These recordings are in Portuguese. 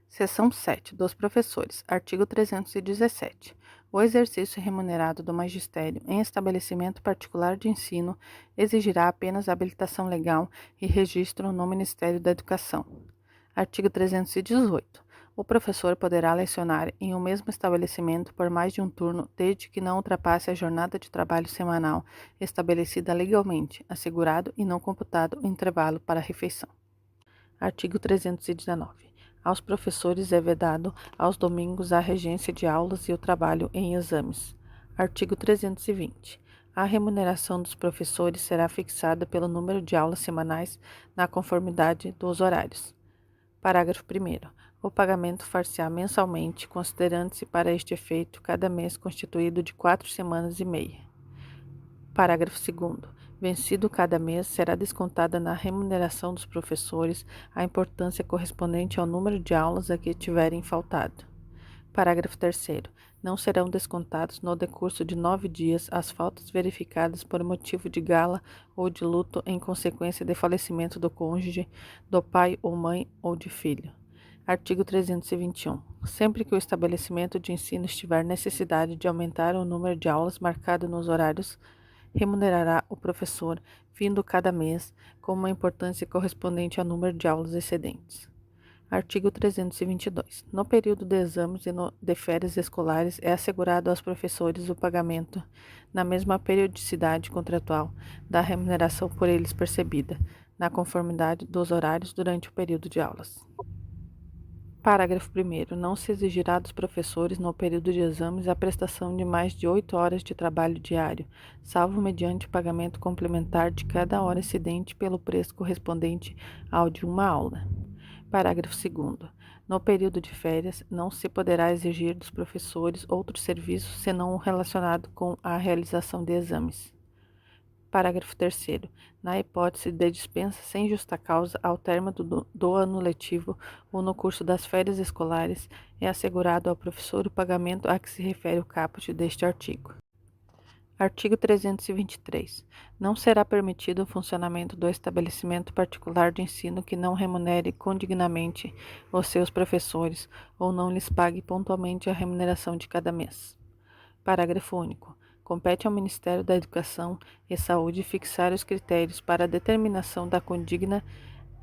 Seção 7. Dos professores. Artigo 317. O exercício remunerado do magistério em estabelecimento particular de ensino exigirá apenas habilitação legal e registro no Ministério da Educação. Artigo 318. O professor poderá lecionar em um mesmo estabelecimento por mais de um turno, desde que não ultrapasse a jornada de trabalho semanal estabelecida legalmente, assegurado e não computado o intervalo para a refeição. Artigo 319. Aos professores é vedado aos domingos a regência de aulas e o trabalho em exames. Artigo 320. A remuneração dos professores será fixada pelo número de aulas semanais na conformidade dos horários. Parágrafo 1º. O pagamento far-se-á mensalmente, considerando-se para este efeito cada mês constituído de 4 semanas e meia. Parágrafo 2º. Vencido cada mês, será descontada na remuneração dos professores a importância correspondente ao número de aulas a que tiverem faltado. Parágrafo 3º. Não serão descontados no decurso de 9 dias as faltas verificadas por motivo de gala ou de luto em consequência de falecimento do cônjuge, do pai ou mãe ou de filho. Artigo 321. Sempre que o estabelecimento de ensino tiver necessidade de aumentar o número de aulas marcado nos horários, remunerará o professor, vindo cada mês, com uma importância correspondente ao número de aulas excedentes. Artigo 322. No período de exames e de férias escolares, é assegurado aos professores o pagamento, na mesma periodicidade contratual, da remuneração por eles percebida, na conformidade dos horários durante o período de aulas. Parágrafo 1º. Não se exigirá dos professores, no período de exames, a prestação de mais de 8 horas de trabalho diário, salvo mediante pagamento complementar de cada hora excedente pelo preço correspondente ao de uma aula. Parágrafo 2º. No período de férias, não se poderá exigir dos professores outro serviço senão o relacionado com a realização de exames. Parágrafo 3º. Na hipótese de dispensa sem justa causa ao término do ano letivo ou no curso das férias escolares, é assegurado ao professor o pagamento a que se refere o caput deste artigo. Artigo 323. Não será permitido o funcionamento do estabelecimento particular de ensino que não remunere condignamente os seus professores ou não lhes pague pontualmente a remuneração de cada mês. Parágrafo único. Compete ao Ministério da Educação e Saúde fixar os critérios para a determinação da condigna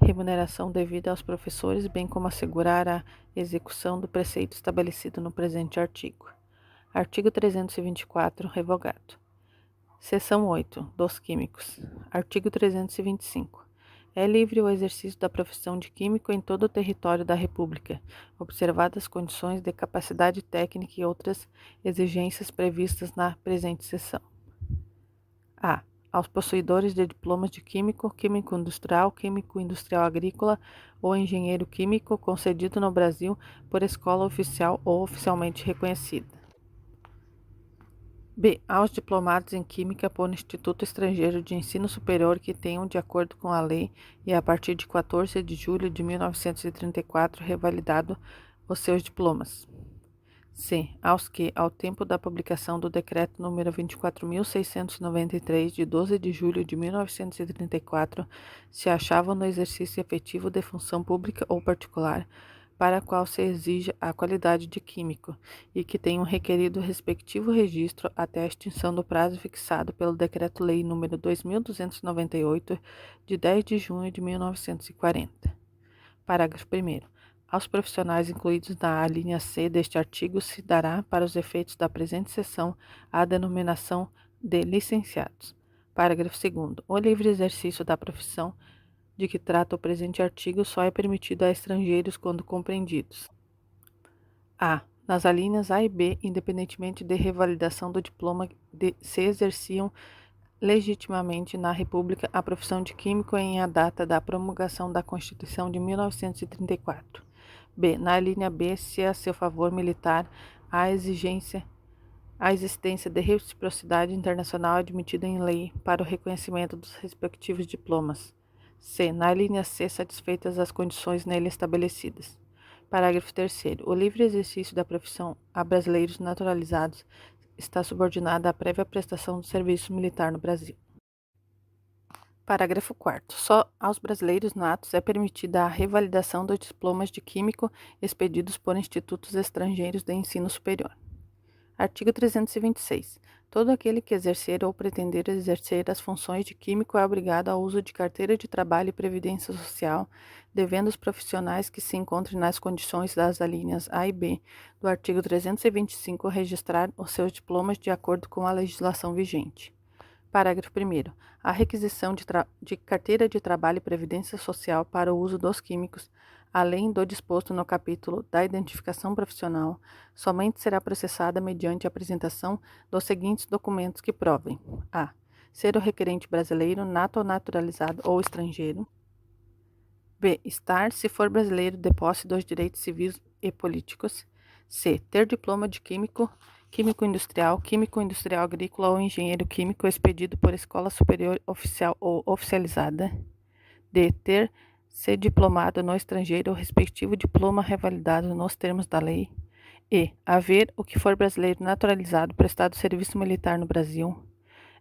remuneração devida aos professores, bem como assegurar a execução do preceito estabelecido no presente artigo. Artigo 324, revogado. Seção 8. Dos químicos. Artigo 325. É livre o exercício da profissão de químico em todo o território da República, observadas as condições de capacidade técnica e outras exigências previstas na presente seção. A. Aos possuidores de diplomas de químico, químico industrial agrícola ou engenheiro químico concedido no Brasil por escola oficial ou oficialmente reconhecida. B. Aos diplomados em Química por Instituto Estrangeiro de Ensino Superior que tenham, de acordo com a lei e a partir de 14 de julho de 1934, revalidado os seus diplomas. C. Aos que, ao tempo da publicação do Decreto nº 24.693, de 12 de julho de 1934, se achavam no exercício efetivo de função pública ou particular, para a qual se exija a qualidade de químico, e que tenham requerido o respectivo registro até a extinção do prazo fixado pelo Decreto-Lei nº 2.298, de 10 de junho de 1940. Parágrafo 1º. Aos profissionais incluídos na alínea C deste artigo se dará, para os efeitos da presente seção, a denominação de licenciados. Parágrafo 2º. O livre exercício da profissão de que trata o presente artigo só é permitido a estrangeiros quando compreendidos. A. Nas alíneas A e B, independentemente de revalidação do diploma, se exerciam legitimamente na República a profissão de químico em a data da promulgação da Constituição de 1934. B. Na linha B, se a seu favor militar a existência de reciprocidade internacional admitida em lei para o reconhecimento dos respectivos diplomas. C. Na linha C, satisfeitas as condições nele estabelecidas. Parágrafo 3º. O livre exercício da profissão a brasileiros naturalizados está subordinado à prévia prestação do serviço militar no Brasil. Parágrafo 4º. Só aos brasileiros natos é permitida a revalidação dos diplomas de químico expedidos por institutos estrangeiros de ensino superior. Artigo 326. Todo aquele que exercer ou pretender exercer as funções de químico é obrigado ao uso de carteira de trabalho e previdência social, devendo os profissionais que se encontrem nas condições das alíneas A e B do artigo 325 registrar os seus diplomas de acordo com a legislação vigente. Parágrafo 1º. A requisição de carteira de trabalho e previdência social para o uso dos químicos, além do disposto no capítulo da identificação profissional, somente será processada mediante a apresentação dos seguintes documentos que provem: a. Ser o requerente brasileiro, nato ou naturalizado ou estrangeiro. B. Estar, se for brasileiro, de posse dos direitos civis e políticos. C. Ter diploma de químico, químico industrial agrícola ou engenheiro químico expedido por escola superior oficial ou oficializada. D. Ter se diplomado no estrangeiro ou respectivo diploma revalidado nos termos da lei. E. Haver o que for brasileiro naturalizado prestado serviço militar no Brasil.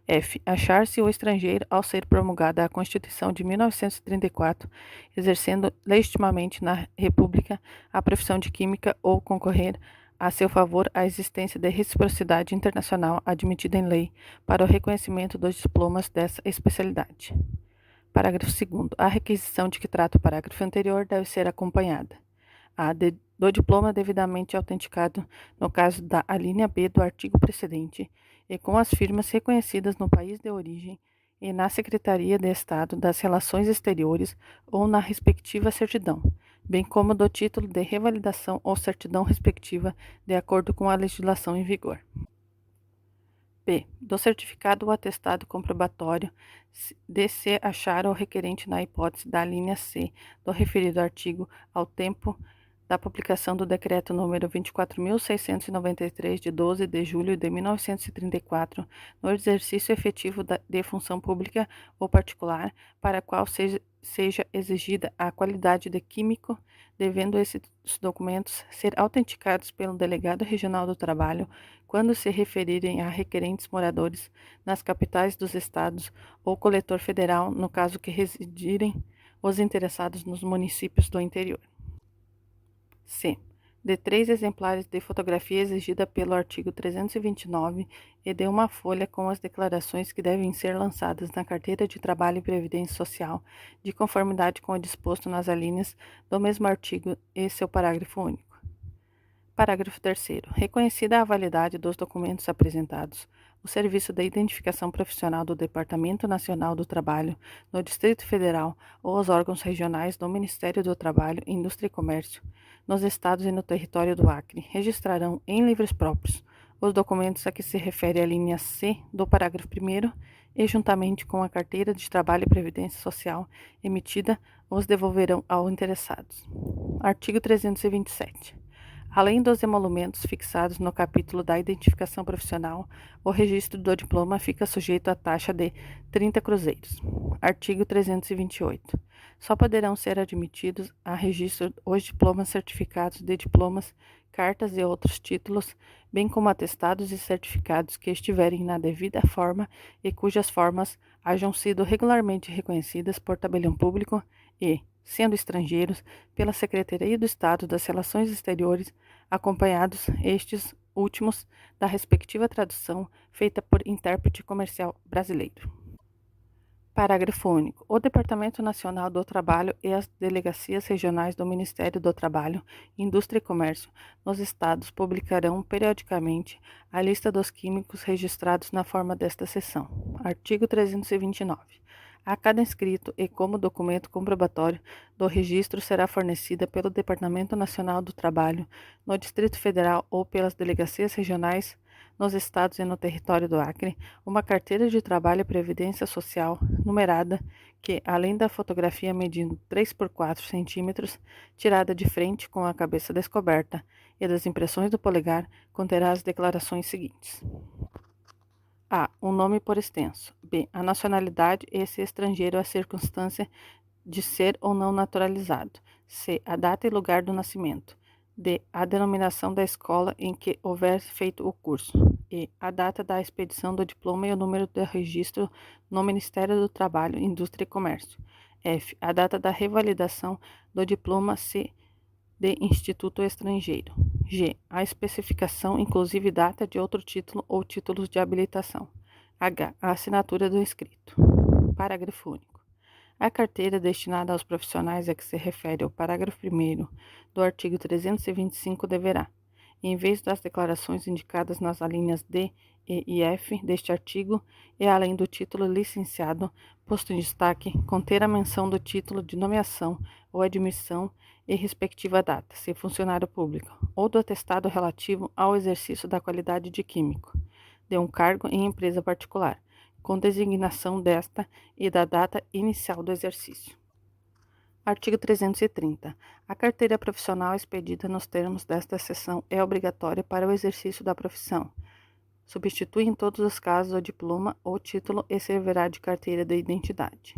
F. Achar-se o estrangeiro ao ser promulgada a Constituição de 1934, exercendo legitimamente na República a profissão de química ou concorrer a seu favor a existência de reciprocidade internacional admitida em lei para o reconhecimento dos diplomas dessa especialidade. Parágrafo 2º. A requisição de que trata o parágrafo anterior deve ser acompanhada: do diploma devidamente autenticado no caso da alínea B do artigo precedente e com as firmas reconhecidas no país de origem e na Secretaria de Estado das Relações Exteriores ou na respectiva certidão, bem como do título de revalidação ou certidão respectiva, de acordo com a legislação em vigor. B. Do certificado ou atestado comprobatório de se achar o requerente na hipótese da alínea C do referido artigo ao tempo da publicação do Decreto número 24.693, de 12 de julho de 1934, no exercício efetivo de função pública ou particular, para a qual seja exigida a qualidade de químico, devendo esses documentos ser autenticados pelo Delegado Regional do Trabalho, quando se referirem a requerentes moradores nas capitais dos estados ou coletor federal, no caso que residirem os interessados nos municípios do interior. C. De 3 exemplares de fotografia exigida pelo artigo 329 e de uma folha com as declarações que devem ser lançadas na Carteira de Trabalho e Previdência Social, de conformidade com o disposto nas alíneas do mesmo artigo e seu parágrafo único. Parágrafo 3º. Reconhecida a validade dos documentos apresentados, o Serviço de Identificação Profissional do Departamento Nacional do Trabalho, no Distrito Federal ou os órgãos regionais do Ministério do Trabalho, Indústria e Comércio, nos estados e no território do Acre, registrarão em livros próprios os documentos a que se refere a linha C do parágrafo 1º e, juntamente com a Carteira de Trabalho e Previdência Social emitida, os devolverão aos interessados. Artigo 327. Além dos emolumentos fixados no capítulo da identificação profissional, o registro do diploma fica sujeito à taxa de 30 cruzeiros. Artigo 328. Só poderão ser admitidos a registro os diplomas certificados de diplomas, cartas e outros títulos, bem como atestados e certificados que estiverem na devida forma e cujas formas hajam sido regularmente reconhecidas por tabelião público e, sendo estrangeiros, pela Secretaria do Estado das Relações Exteriores, acompanhados estes últimos da respectiva tradução feita por intérprete comercial brasileiro. Parágrafo único. O Departamento Nacional do Trabalho e as delegacias regionais do Ministério do Trabalho, Indústria e Comércio nos estados publicarão periodicamente a lista dos químicos registrados na forma desta seção. Artigo 329. A cada inscrito e como documento comprobatório do registro será fornecida pelo Departamento Nacional do Trabalho, no Distrito Federal ou pelas delegacias regionais, nos estados e no território do Acre, uma carteira de trabalho e previdência social numerada que, além da fotografia medindo 3 por 4 centímetros, tirada de frente com a cabeça descoberta, e das impressões do polegar, conterá as declarações seguintes: a. O nome por extenso. B. A nacionalidade e, se estrangeiro, a circunstância de ser ou não naturalizado. C. A data e lugar do nascimento. D. A denominação da escola em que houver feito o curso. E. A data da expedição do diploma e o número de registro no Ministério do Trabalho, Indústria e Comércio. F. A data da revalidação do diploma C de instituto estrangeiro. G. A especificação, inclusive data de outro título ou títulos de habilitação. H. A assinatura do inscrito. Parágrafo único. A carteira destinada aos profissionais a que se refere o parágrafo 1º do artigo 325 deverá, em vez das declarações indicadas nas alíneas D, E e F deste artigo, e além do título licenciado, posto em destaque, conter a menção do título de nomeação ou admissão e respectiva data, se funcionário público, ou do atestado relativo ao exercício da qualidade de químico, de um cargo em empresa particular, com designação desta e da data inicial do exercício. Artigo 330. A carteira profissional expedida nos termos desta seção é obrigatória para o exercício da profissão. Substitui em todos os casos o diploma ou título e servirá de carteira de identidade.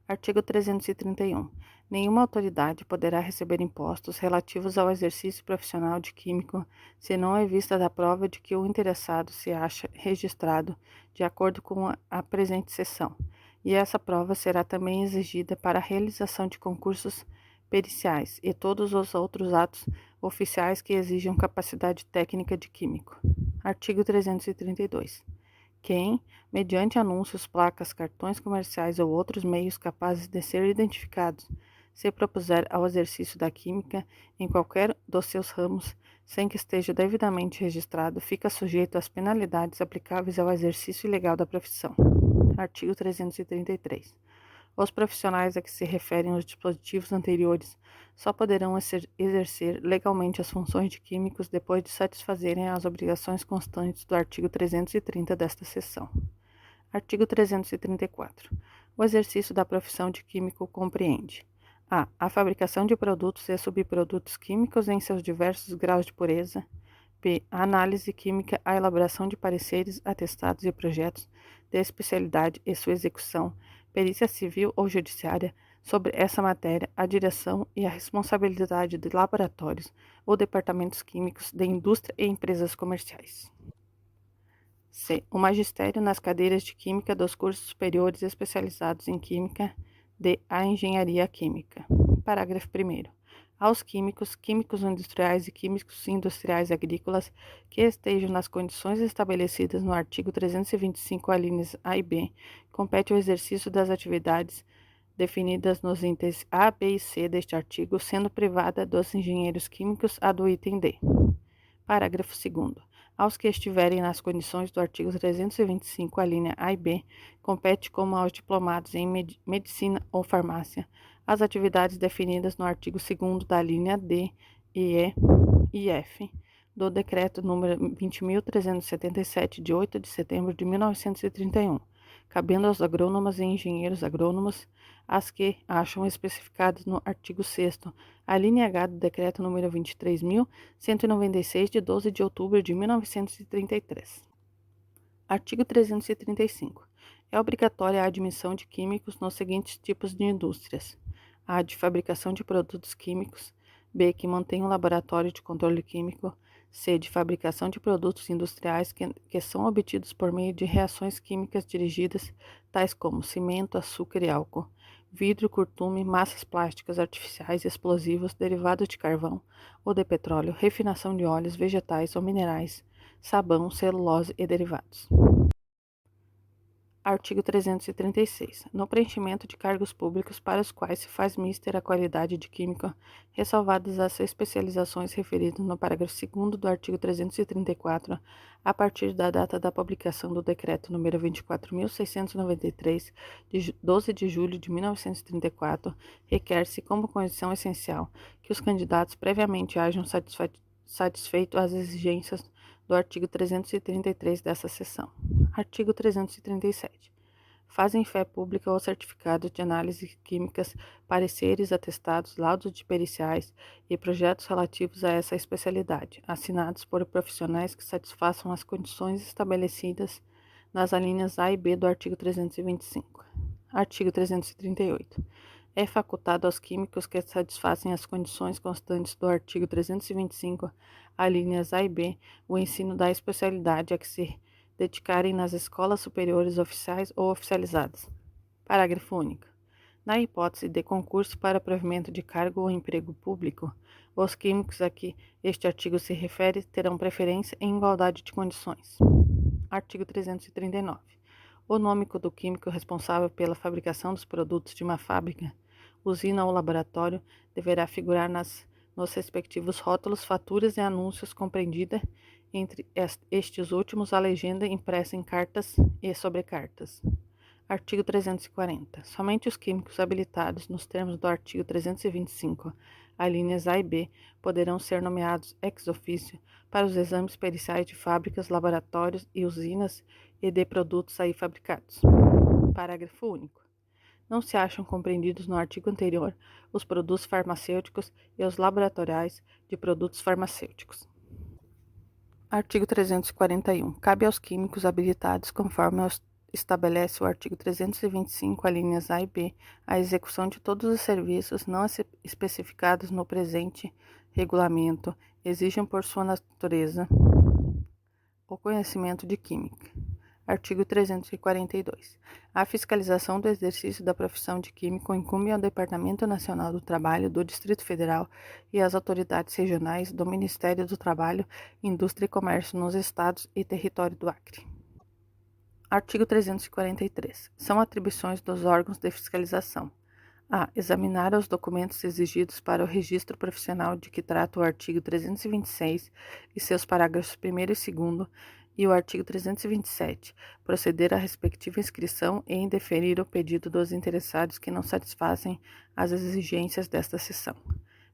Artigo 331. Nenhuma autoridade poderá receber impostos relativos ao exercício profissional de químico se não é vista da prova de que o interessado se acha registrado de acordo com a presente seção, e essa prova será também exigida para a realização de concursos periciais e todos os outros atos oficiais que exijam capacidade técnica de químico. Artigo 332. Quem, mediante anúncios, placas, cartões comerciais ou outros meios capazes de ser identificados, se propuser ao exercício da química em qualquer dos seus ramos, sem que esteja devidamente registrado, fica sujeito às penalidades aplicáveis ao exercício ilegal da profissão. Artigo 333. Os profissionais a que se referem os dispositivos anteriores só poderão exercer legalmente as funções de químicos depois de satisfazerem as obrigações constantes do artigo 330 desta seção. Artigo 334. O exercício da profissão de químico compreende: a. A fabricação de produtos e subprodutos químicos em seus diversos graus de pureza. B. A análise química, a elaboração de pareceres, atestados e projetos de especialidade e sua execução, perícia civil ou judiciária sobre essa matéria, a direção e a responsabilidade de laboratórios ou departamentos químicos de indústria e empresas comerciais. C. O magistério nas cadeiras de Química dos cursos superiores especializados em Química. D. A engenharia química. Parágrafo 1º. Aos químicos, químicos industriais e químicos industriais agrícolas que estejam nas condições estabelecidas no artigo 325, alíneas A e B, compete o exercício das atividades definidas nos itens A, B e C deste artigo, sendo privada dos engenheiros químicos a do item D. Parágrafo 2º. Aos que estiverem nas condições do artigo 325, alínea A e B, compete como aos diplomados em medicina ou farmácia, as atividades definidas no artigo 2º da linha D, E e F do Decreto nº 20.377, de 8 de setembro de 1931, cabendo aos agrônomos e engenheiros agrônomos as que acham especificadas no artigo 6º, a linha H do Decreto nº 23.196, de 12 de outubro de 1933. Artigo 335. É obrigatória a admissão de químicos nos seguintes tipos de indústrias: A. De fabricação de produtos químicos. B. Que mantém um laboratório de controle químico. C. De fabricação de produtos industriais que são obtidos por meio de reações químicas dirigidas, tais como cimento, açúcar e álcool, vidro, curtume, massas plásticas artificiais, explosivos, derivados de carvão ou de petróleo, refinação de óleos, vegetais ou minerais, sabão, celulose e derivados. Artigo 336. No preenchimento de cargos públicos para os quais se faz mister a qualidade de químico, ressalvadas as especializações referidas no parágrafo 2º do artigo 334, a partir da data da publicação do Decreto nº 24.693, de 12 de julho de 1934, requer-se como condição essencial que os candidatos previamente hajam satisfeito as exigências do artigo 333 dessa seção. Artigo 337. Fazem fé pública ou certificados de análise químicas, pareceres, atestados, laudos de periciais e projetos relativos a essa especialidade, assinados por profissionais que satisfaçam as condições estabelecidas nas alíneas A e B do artigo 325. Artigo 338. É facultado aos químicos que satisfazem as condições constantes do artigo 325, alíneas A e B, o ensino da especialidade a que se dedicarem nas escolas superiores oficiais ou oficializadas. Parágrafo único. Na hipótese de concurso para provimento de cargo ou emprego público, os químicos a que este artigo se refere terão preferência em igualdade de condições. Artigo 339. O nome do químico responsável pela fabricação dos produtos de uma fábrica, usina ou laboratório deverá figurar nos respectivos rótulos, faturas e anúncios, compreendida entre estes últimos a legenda impressa em cartas e sobrecartas. Artigo 340. Somente os químicos habilitados nos termos do artigo 325, alíneas A e B, poderão ser nomeados ex officio para os exames periciais de fábricas, laboratórios e usinas e de produtos aí fabricados. Parágrafo único. Não se acham compreendidos no artigo anterior os produtos farmacêuticos e os laboratoriais de produtos farmacêuticos. Artigo 341. Cabe aos químicos habilitados, conforme estabelece o artigo 325, alíneas A e B, a execução de todos os serviços não especificados no presente regulamento, exigem por sua natureza o conhecimento de química. Artigo 342. A fiscalização do exercício da profissão de químico incumbe ao Departamento Nacional do Trabalho do Distrito Federal e às autoridades regionais do Ministério do Trabalho, Indústria e Comércio nos estados e território do Acre. Artigo 343. São atribuições dos órgãos de fiscalização: a. Examinar os documentos exigidos para o registro profissional de que trata o artigo 326 e seus parágrafos 1º e 2º e o artigo 327, proceder à respectiva inscrição e indeferir o pedido dos interessados que não satisfazem as exigências desta seção.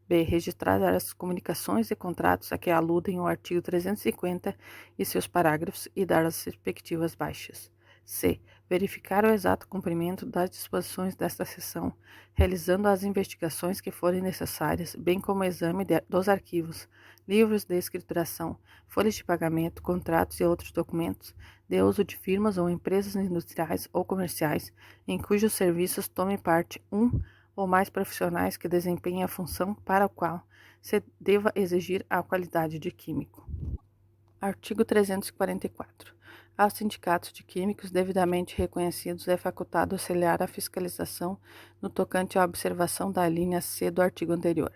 B. Registrar as comunicações e contratos a que aludem o artigo 350 e seus parágrafos e dar as respectivas baixas. C. Verificar o exato cumprimento das disposições desta seção, realizando as investigações que forem necessárias, bem como o exame dos arquivos, livros de escrituração, folhas de pagamento, contratos e outros documentos de uso de firmas ou empresas industriais ou comerciais em cujos serviços tome parte um ou mais profissionais que desempenhem a função para a qual se deva exigir a qualidade de químico. Artigo 344. Aos sindicatos de químicos devidamente reconhecidos é facultado auxiliar a fiscalização no tocante à observação da alínea C do artigo anterior.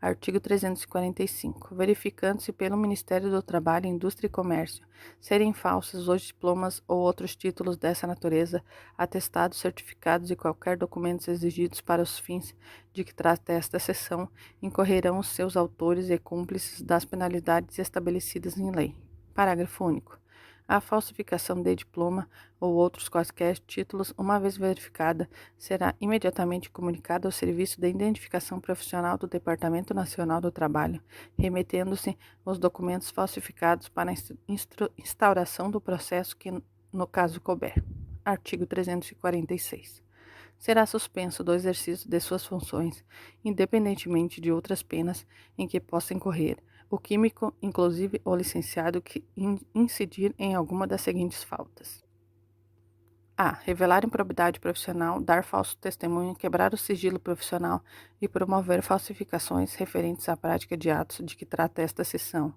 Artigo 345. Verificando-se pelo Ministério do Trabalho, Indústria e Comércio serem falsos os diplomas ou outros títulos dessa natureza, atestados, certificados e qualquer documentos exigidos para os fins de que trata esta seção, incorrerão os seus autores e cúmplices das penalidades estabelecidas em lei. Parágrafo único. A falsificação de diploma ou outros quaisquer títulos, uma vez verificada, será imediatamente comunicada ao Serviço de Identificação Profissional do Departamento Nacional do Trabalho, remetendo-se os documentos falsificados para a instauração do processo que, no caso couber. Artigo 346. Será suspenso do exercício de suas funções, independentemente de outras penas em que possa incorrer, o químico, inclusive o licenciado, que incidir em alguma das seguintes faltas: a. Revelar improbidade profissional, dar falso testemunho, quebrar o sigilo profissional e promover falsificações referentes à prática de atos de que trata esta seção.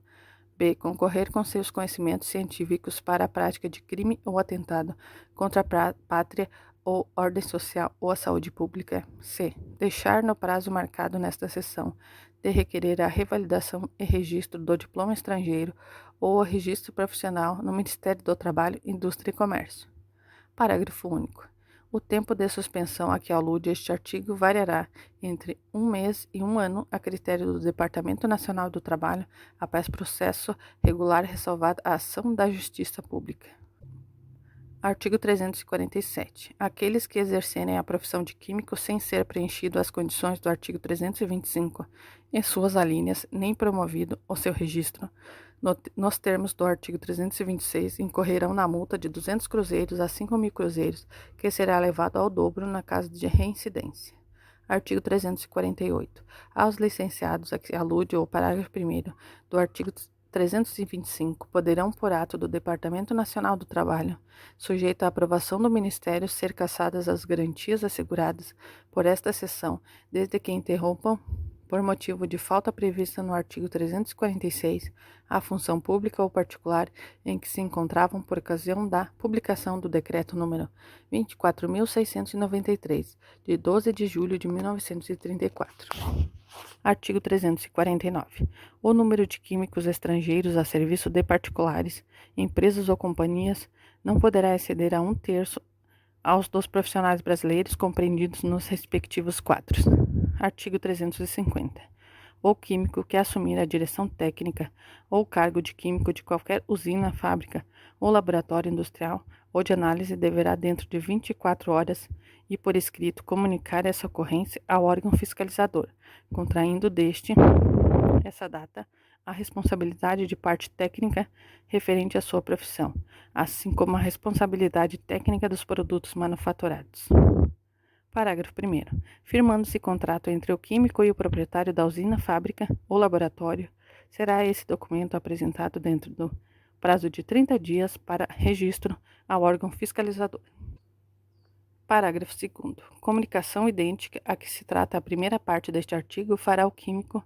B. Concorrer com seus conhecimentos científicos para a prática de crime ou atentado contra a pátria ou ordem social ou a saúde pública. C. Deixar no prazo marcado nesta seção de requerer a revalidação e registro do diploma estrangeiro ou o registro profissional no Ministério do Trabalho, Indústria e Comércio. Parágrafo único. O tempo de suspensão a que alude este artigo variará entre 1 mês e 1 ano, a critério do Departamento Nacional do Trabalho, após processo regular ressalvada a ação da Justiça Pública. Artigo 347. Aqueles que exercerem a profissão de químico sem ser preenchido as condições do artigo 325 em suas alíneas, nem promovido o seu registro, nos termos do artigo 326, incorrerão na multa de 200 cruzeiros a 5.000 cruzeiros, que será elevado ao dobro na caso de reincidência. Artigo 348. Aos licenciados a que alude o parágrafo 1º do artigo 325 poderão, por ato do Departamento Nacional do Trabalho, sujeito à aprovação do Ministério, ser cassadas as garantias asseguradas por esta seção, desde que interrompam, por motivo de falta prevista no artigo 346, a função pública ou particular em que se encontravam por ocasião da publicação do Decreto número 24.693, de 12 de julho de 1934. Artigo 349. O número de químicos estrangeiros a serviço de particulares, empresas ou companhias não poderá exceder a 1/3 aos dos profissionais brasileiros compreendidos nos respectivos quadros. Artigo 350. O químico que assumir a direção técnica ou cargo de químico de qualquer usina, fábrica ou laboratório industrial ou de análise deverá, dentro de 24 horas e por escrito, comunicar essa ocorrência ao órgão fiscalizador, contraindo deste essa data a responsabilidade de parte técnica referente à sua profissão, assim como a responsabilidade técnica dos produtos manufaturados. Parágrafo 1º. Firmando-se contrato entre o químico e o proprietário da usina, fábrica ou laboratório, será esse documento apresentado dentro do prazo de 30 dias para registro ao órgão fiscalizador. Parágrafo 2º. Comunicação idêntica a que se trata a primeira parte deste artigo fará o químico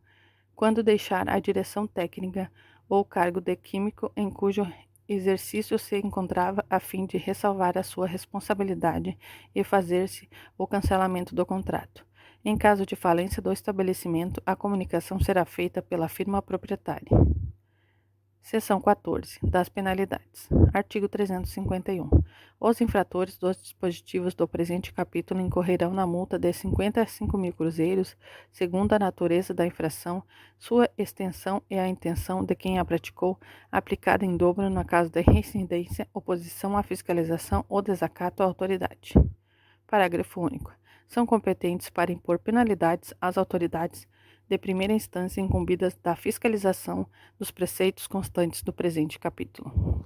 quando deixar a direção técnica ou cargo de químico em cujo exercício se encontrava, a fim de ressalvar a sua responsabilidade e fazer-se o cancelamento do contrato. Em caso de falência do estabelecimento, a comunicação será feita pela firma proprietária. Seção 14. Das penalidades. Artigo 351. Os infratores dos dispositivos do presente capítulo incorrerão na multa de 55.000 cruzeiros, segundo a natureza da infração, sua extensão e a intenção de quem a praticou, aplicada em dobro no caso de reincidência, oposição à fiscalização ou desacato à autoridade. Parágrafo único. São competentes para impor penalidades às autoridades de primeira instância incumbidas da fiscalização dos preceitos constantes do presente capítulo.